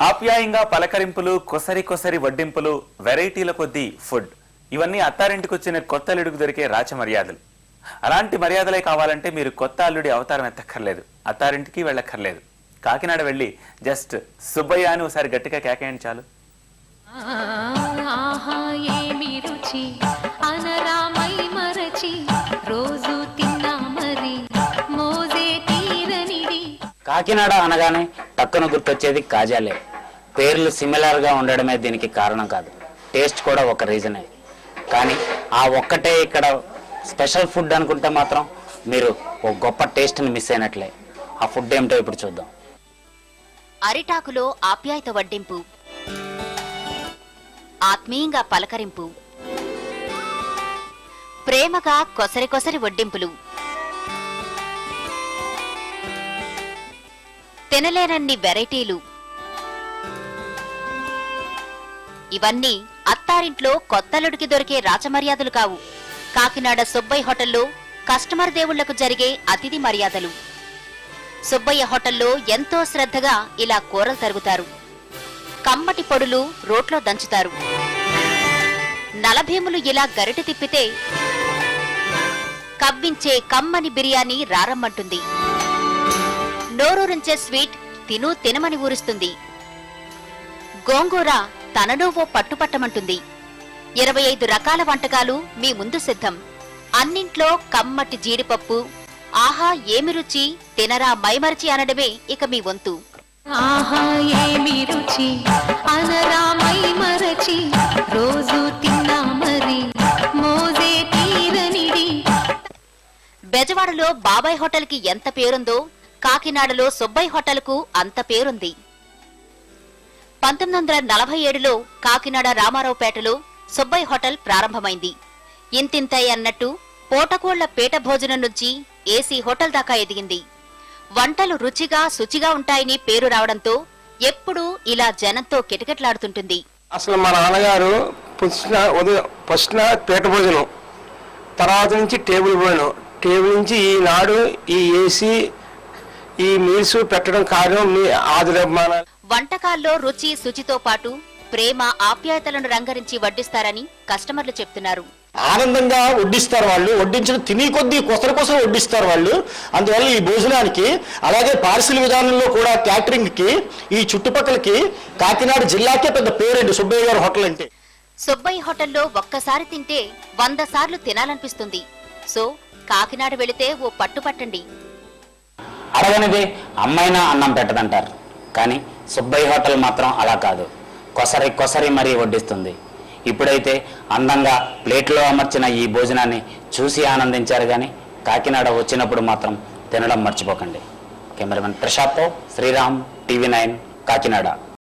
ఆప్యాయంగా పలకరింపులు, కొసరి కొసరి వడ్డింపులు, వెరైటీల కొద్దీ ఫుడ్, ఇవన్నీ అత్తారింటికి వచ్చిన కొత్త అల్లుడికి దొరికే రాచ మర్యాదలు. అలాంటి మర్యాదలే కావాలంటే మీరు కొత్త అల్లుడి అవతారం ఎత్తక్కర్లేదు, అత్తారింటికి వెళ్ళక్కర్లేదు. కాకినాడ వెళ్ళి జస్ట్ సుబ్బయ్య అని ఒకసారి గట్టిగా కేకేయండి చాలు. కాకినాడ అనగానే టక్కున గుర్తొచ్చేది కాజాలే. పేర్లు సిమిలర్ గా ఉండడమే దీనికి కారణం కాదు, టేస్ట్ కూడా ఒక రీజనే. కానీ ఆ ఒక్కటే ఇక్కడ స్పెషల్ ఫుడ్ అనుకుంటే మాత్రం మీరు ఒక గొప్ప టేస్ట్ని మిస్ అయినట్లే. ఆ ఫుడ్ ఏమిటో ఇప్పుడు చూద్దాం. అరిటాకులో ఆప్యాయత వడ్డింపు, ఆత్మీయంగా పలకరింపు, ప్రేమగా కొసరి కొసరి వడ్డింపులు, తినలేనన్ని వెరైటీలు, ఇవన్నీ అత్తారింట్లో కొత్తలుడికి దొరికే రాచమర్యాదలు కావు. కాకినాడ సుబ్బయ్య హోటల్లో కస్టమర్ దేవుళ్లకు జరిగే అతిథి మర్యాదలు. సుబ్బయ్య హోటల్లో ఎంతో శ్రద్ధగా ఇలా కూరలు తరుగుతారు, కమ్మటి పొడులు రోట్లో దంచుతారు, నలభీములు ఇలా గరిటె తిప్పితే కవ్వించే కమ్మని బిర్యానీ రారమ్మంటుంది. నోరూరించే స్వీట్ తినమని ఊరుస్తుంది. గోంగూర తనలో ఓ పట్టుపట్టమంటుంది. 25 రకాల వంటకాలు మీ ముందు సిద్ధం. అన్నింట్లో కమ్మటి జీడిపప్పు, ఆహా ఏమి రుచి, తినరా మైమరచి అనడమే ఇక మీ వంతు. ఆహా ఏమి రుచి, అనరా మైమరచి, రోజు తిన్నా మరి మోజే తీరనిది. బెజవాడలో బాబాయ్ హోటల్ కి ఎంత పేరుందో కాకినాడలో సుబ్బయ్య హోటల్ కు అంత పేరుంది. 1947లో కాకినాడ రామారావుపేటలో సుబ్బయ్య హోటల్ ప్రారంభమైంది. ఇంతింతై అన్నట్టు పోటకోళ్ల పేట భోజనం నుంచి ఏసీ హోటల్ దాకా ఎదిగింది. వంటలు రుచిగా శుచిగా ఉంటాయని పేరు రావడంతో ఎప్పుడూ ఇలా జనంతో కిటకిటలాడుతుంటుంది. అసలు మా నాన్నగారు ఫస్ట్ పేట భోజనం, తర్వాత నుంచి టేబుల్ భోజనం, టేబుల్ నుంచి ఈనాడు ఈ ఏసీ ఈ మీల్స్ పెట్టడం కారణం మీ ఆదరమాన. వంటకాల్లో రుచి శుచితో పాటు ప్రేమ ఆప్యాయతలను రంగరించి వడ్డిస్తారని కస్టమర్లు చెప్తున్నారు. ఆనందంగా వడ్డిస్తారు వాళ్ళు, వడ్డించిన తిని కొద్దీ కొసరు కొసరు వడ్డిస్తారు వాళ్ళు. అందువల్ల ఈ భోజనానికి, అలాగే పార్సిల్ విధానంలో కూడా క్యాటరింగ్ కి ఈ చుట్టుపక్కలకి కాకినాడ జిల్లాకే పెద్ద పేరండి సుబ్బయ్య గారి హోటల్ అంటే. సుబ్బయ్య హోటల్లో ఒక్కసారి తింటే 100 సార్లు తినాలనిపిస్తుంది. సో కాకినాడ వెళితే ఓ పట్టుపట్టండి. అడగనిదే అమ్మైనా అన్నం పెట్టదంటారు, కానీ సుబ్బయ్య హోటల్ మాత్రం అలా కాదు, కొసరి కొసరి మరీ వడ్డిస్తుంది. ఇప్పుడైతే అందంగా ప్లేట్లో అమర్చిన ఈ భోజనాన్ని చూసి ఆనందించారు, కానీ కాకినాడ వచ్చినప్పుడు మాత్రం తినడం మర్చిపోకండి. కెమెరామెన్ ప్రశాంత్తో శ్రీరామ్, టీవీ 9 కాకినాడ.